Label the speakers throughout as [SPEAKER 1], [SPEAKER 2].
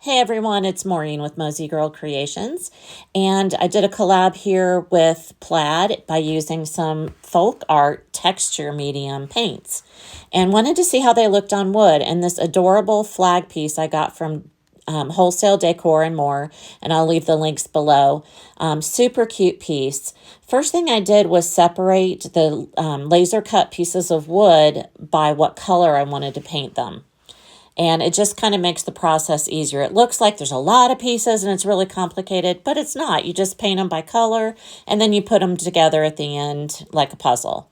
[SPEAKER 1] Hey everyone, it's Maureen with Mosey Girl Creations, and I did a collab here with Plaid by using some folk art texture medium paints and wanted to see how they looked on wood. And this adorable flag piece I got from Wholesale Decor and More, and I'll leave the links below. Super cute piece. First thing I did was separate the laser cut pieces of wood by what color I wanted to paint them. And it just kind of makes the process easier. It looks like there's a lot of pieces and it's really complicated, but it's not. You just paint them by color and then you put them together at the end like a puzzle.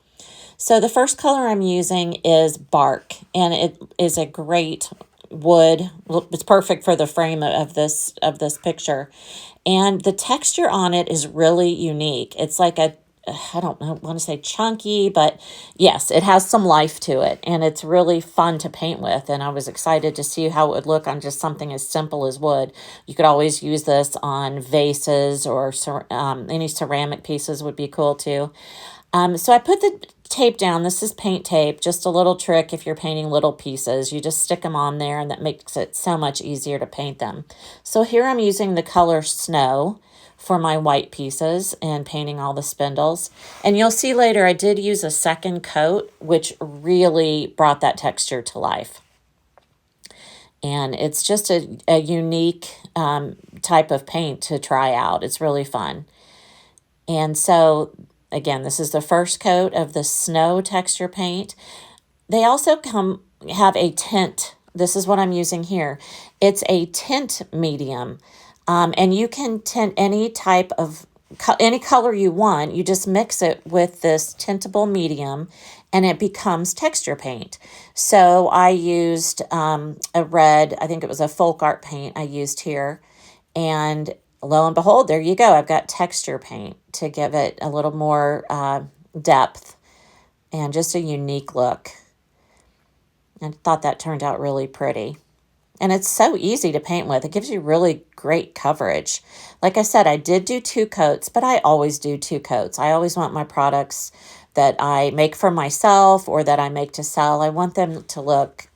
[SPEAKER 1] So the first color I'm using is bark, and it is a great wood. It's perfect for the frame of this picture. And the texture on it is really unique. It's like I don't know, want to say chunky, but yes, it has some life to it, and it's really fun to paint with. And I was excited to see how it would look on just something as simple as wood. You could always use this on vases, or any ceramic pieces would be cool too. So I put the tape down. This is paint tape, just a little trick if you're painting little pieces. You just stick them on there, and that makes it so much easier to paint them. So here I'm using the color Snow for my white pieces and painting all the spindles. And you'll see later I did use a second coat, which really brought that texture to life. And it's just a unique type of paint to try out. It's really fun. And so, again, this is the first coat of the Snow texture paint. They also have a tint. This is what I'm using here. It's a tint medium. And you can tint any type of, any color you want. You just mix it with this tintable medium and it becomes texture paint. So I used a red, I think it was a folk art paint I used here. And lo and behold, there you go. I've got texture paint to give it a little more depth and just a unique look. I thought that turned out really pretty. And it's so easy to paint with. It gives you really great coverage. Like I said, I did do 2 coats, but I always do 2 coats. I always want my products that I make for myself or that I make to sell, I want them to look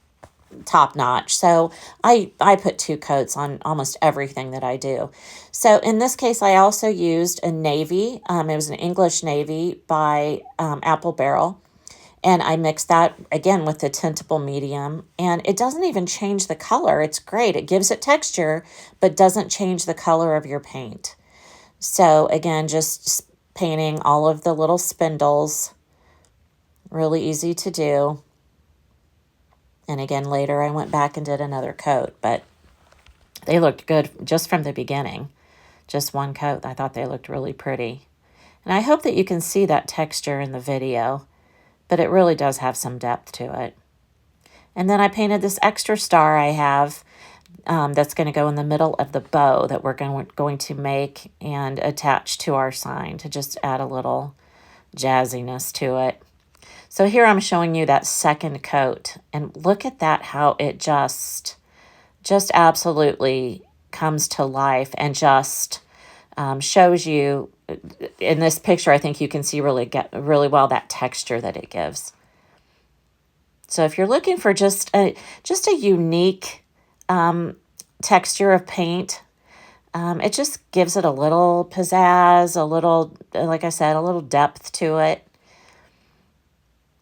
[SPEAKER 1] top notch. So I put 2 coats on almost everything that I do. So in this case, I also used a navy. It was an English navy by Apple Barrel. And I mixed that, again, with the tintable medium. And it doesn't even change the color. It's great. It gives it texture, but doesn't change the color of your paint. So, again, just painting all of the little spindles. Really easy to do. And again, later I went back and did another coat. But they looked good just from the beginning. Just 1 coat. I thought they looked really pretty. And I hope that you can see that texture in the video. But it really does have some depth to it. And then I painted this extra star I have that's going to go in the middle of the bow that we're going to make and attach to our sign to just add a little jazziness to it. So here I'm showing you that second coat. And look at that, how it just absolutely comes to life and just shows you. In this picture, I think you can see really well that texture that it gives. So if you're looking for just a unique texture of paint, it just gives it a little pizzazz, a little, like I said, a little depth to it.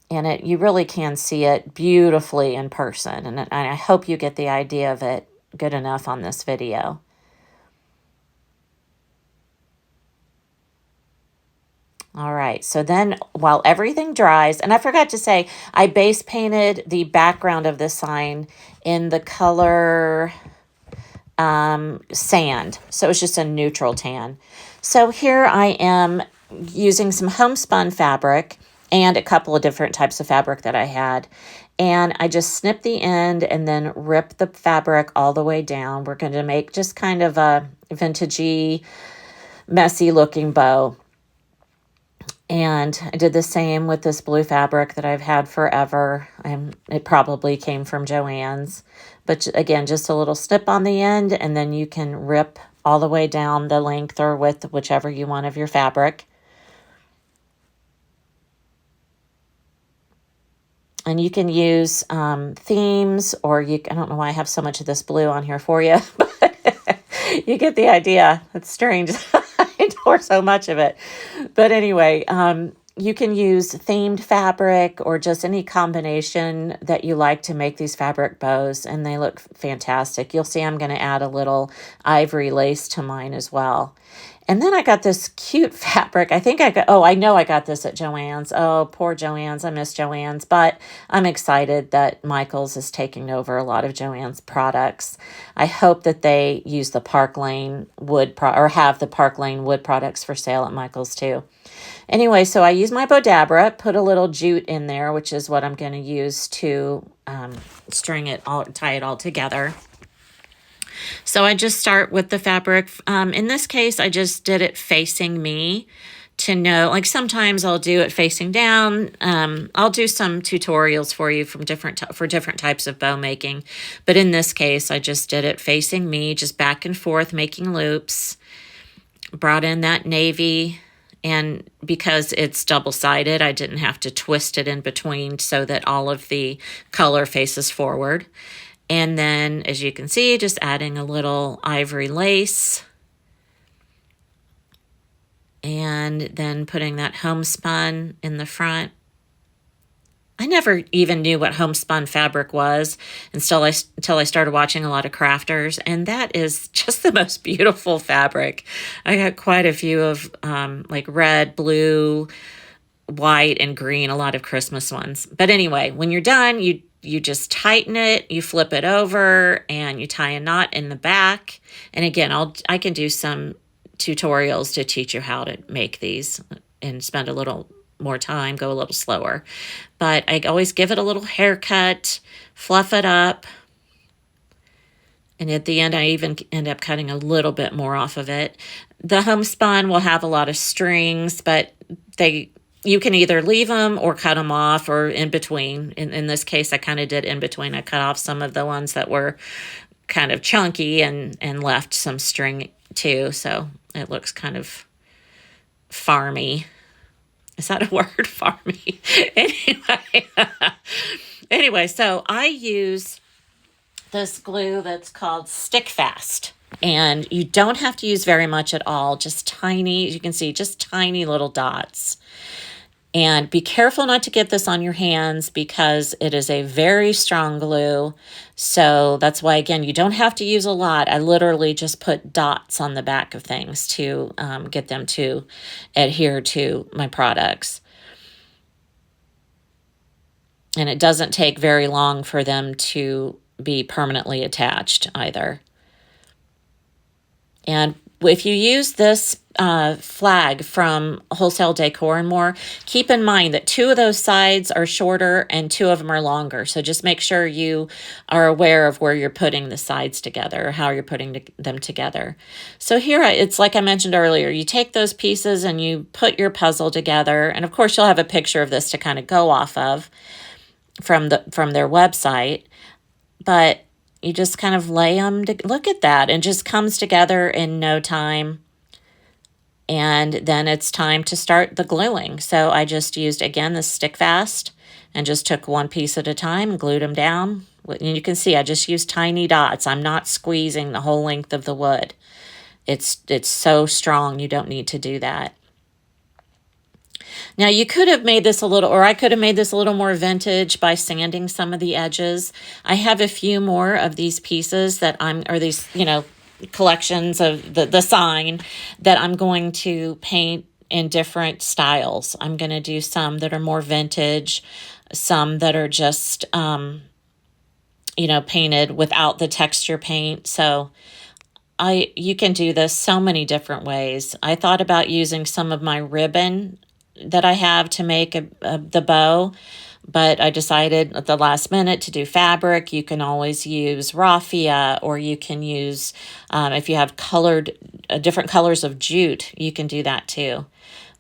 [SPEAKER 1] And you really can see it beautifully in person. And I hope you get the idea of it good enough on this video. All right, so then while everything dries, and I forgot to say, I base painted the background of the sign in the color sand. So it's just a neutral tan. So here I am using some homespun fabric and a couple of different types of fabric that I had. And I just snip the end and then rip the fabric all the way down. We're going to make just kind of a vintagey, messy looking bow. And I did the same with this blue fabric that I've had forever. It probably came from Joann's. But again, just a little snip on the end, and then you can rip all the way down the length or width, whichever you want of your fabric. And you can use themes, or I don't know why I have so much of this blue on here for you, but You get the idea. It's strange. I adore so much of it. But anyway, you can use themed fabric or just any combination that you like to make these fabric bows, and they look fantastic. You'll see I'm going to add a little ivory lace to mine as well. And then I got this cute fabric. I know I got this at Joann's. Oh, poor Joann's. I miss Joann's, but I'm excited that Michael's is taking over a lot of Joann's products. I hope that they use the Park Lane or have the Park Lane wood products for sale at Michael's too. Anyway, so I use my Bodabra, put a little jute in there, which is what I'm going to use to tie it all together. So I just start with the fabric. In this case, I just did it facing me to know, like sometimes I'll do it facing down. I'll do some tutorials for you for different types of bow making. But in this case, I just did it facing me, just back and forth, making loops. Brought in that navy, and because it's double-sided, I didn't have to twist it in between so that all of the color faces forward. And then, as you can see, just adding a little ivory lace. And then putting that homespun in the front. I never even knew what homespun fabric was until I started watching a lot of crafters. And that is just the most beautiful fabric. I got quite a few of like red, blue, white, and green, a lot of Christmas ones. But anyway, when you're done, you just tighten it, you flip it over, and you tie a knot in the back. And again, I can do some tutorials to teach you how to make these and spend a little more time, go a little slower. But I always give it a little haircut, fluff it up. And at the end, I even end up cutting a little bit more off of it. The homespun will have a lot of strings, but you can either leave them or cut them off, or in between. In this case, I kind of did in between. I cut off some of the ones that were kind of chunky and left some string too. So it looks kind of farmy. Is that a word? Farmy. Anyway, so I use this glue that's called Stick Fast. And you don't have to use very much at all. Just tiny, as you can see, just tiny little dots. And be careful not to get this on your hands because it is a very strong glue. So that's why, again, you don't have to use a lot. I literally just put dots on the back of things to get them to adhere to my products. And it doesn't take very long for them to be permanently attached either. And if you use this flag from Wholesale Decor and More, keep in mind that 2 of those sides are shorter and 2 of them are longer. So just make sure you are aware of where you're putting the sides together, or how you're putting them together. So here, it's like I mentioned earlier, you take those pieces and you put your puzzle together. And of course, you'll have a picture of this to kind of go off of from their website. But you just kind of lay them to look at that, and just comes together in no time. And then it's time to start the gluing. So I just used, again, the Stick Fast and just took one piece at a time and glued them down. And you can see I just used tiny dots. I'm not squeezing the whole length of the wood. It's so strong, you don't need to do that. Now you could have made this I could have made this a little more vintage by sanding some of the edges. I have a few more of these pieces these, collections of the sign that I'm going to paint in different styles. I'm going to do some that are more vintage, some that are just, painted without the texture paint. So you can do this so many different ways. I thought about using some of my ribbon that I have to make the bow, but I decided at the last minute to do fabric. You can always use raffia, or you can use, if you have different colors of jute, you can do that too.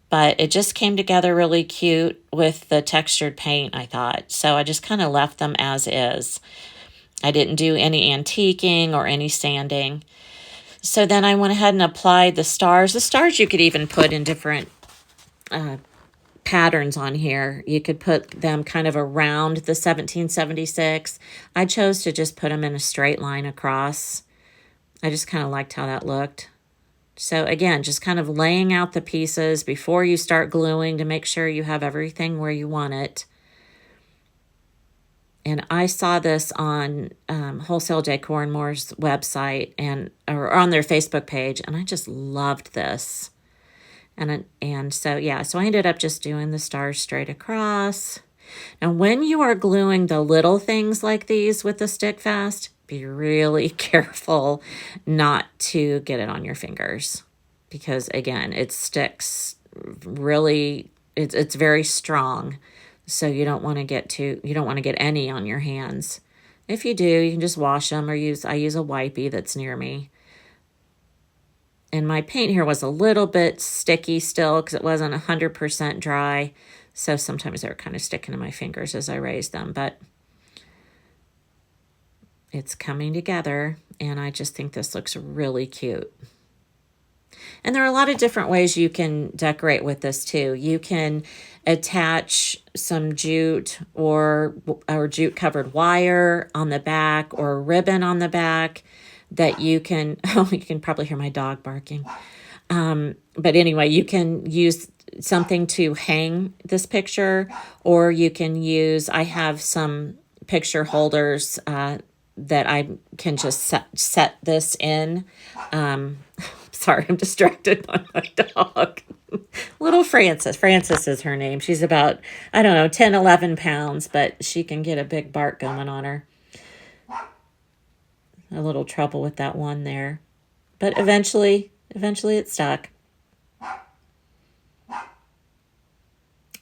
[SPEAKER 1] But it just came together really cute with the textured paint, I thought. So I just kind of left them as is. I didn't do any antiquing or any sanding. So then I went ahead and applied the stars. The stars you could even put in different patterns on here. You could put them kind of around the 1776. I chose to just put them in a straight line across. I just kind of liked how that looked. So again, just kind of laying out the pieces before you start gluing to make sure you have everything where you want it. And I saw this on Wholesale Decor and More's website or on their Facebook page, and I just loved this. And so I ended up just doing the stars straight across. Now, when you are gluing the little things like these with the stick fast, be really careful not to get it on your fingers, because again, it sticks really. It's very strong, so you don't want to get any on your hands. If you do, you can just wash them or I use a wipey that's near me. And my paint here was a little bit sticky still because it wasn't 100% dry. So sometimes they were kind of sticking to my fingers as I raised them. But it's coming together, and I just think this looks really cute. And there are a lot of different ways you can decorate with this too. You can attach some jute or jute-covered wire on the back or ribbon on the back that you can, you can probably hear my dog barking. But anyway, you can use something to hang this picture, or you can I have some picture holders that I can just set this in. Sorry, I'm distracted by my dog. Little Frances. Frances is her name. She's about, 10, 11 pounds, but she can get a big bark going on her. A little trouble with that one there. But eventually it stuck.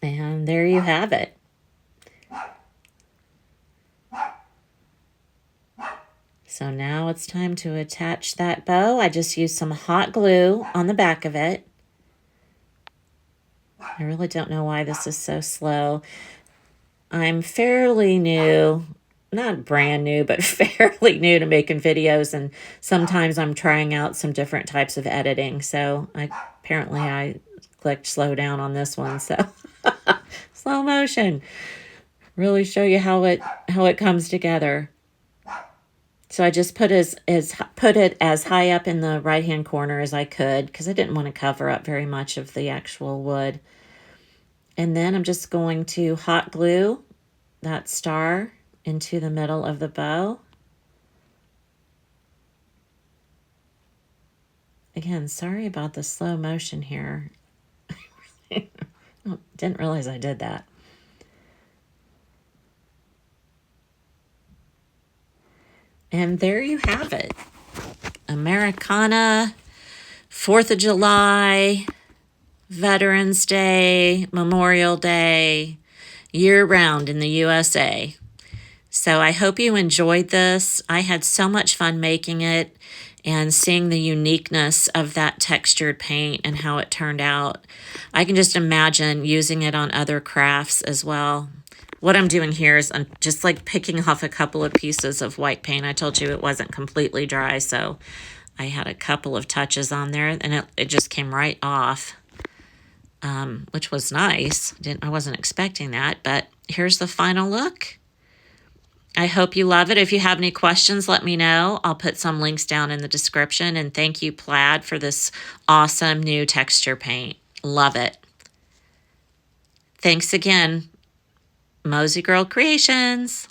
[SPEAKER 1] And there you have it. So now it's time to attach that bow. I just used some hot glue on the back of it. I really don't know why this is so slow. I'm fairly new, not brand new, but fairly new to making videos, and sometimes I'm trying out some different types of editing. So apparently I clicked slow down on this one. So slow motion, really show you how it comes together. So I just put it as high up in the right-hand corner as I could, because I didn't want to cover up very much of the actual wood. And then I'm just going to hot glue that star into the middle of the bow. Again, sorry about the slow motion here. Didn't realize I did that. And there you have it. Americana, 4th of July, Veterans Day, Memorial Day, year-round in the USA. So I hope you enjoyed this. I had so much fun making it and seeing the uniqueness of that textured paint and how it turned out. I can just imagine using it on other crafts as well. What I'm doing here is I'm just like picking off a couple of pieces of white paint. I told you it wasn't completely dry, so I had a couple of touches on there, and it just came right off, which was nice. I wasn't expecting that, but here's the final look. I hope you love it. If you have any questions, let me know. I'll put some links down in the description, and thank you, Plaid, for this awesome new texture paint. Love it. Thanks again. Mosey Girl Creations.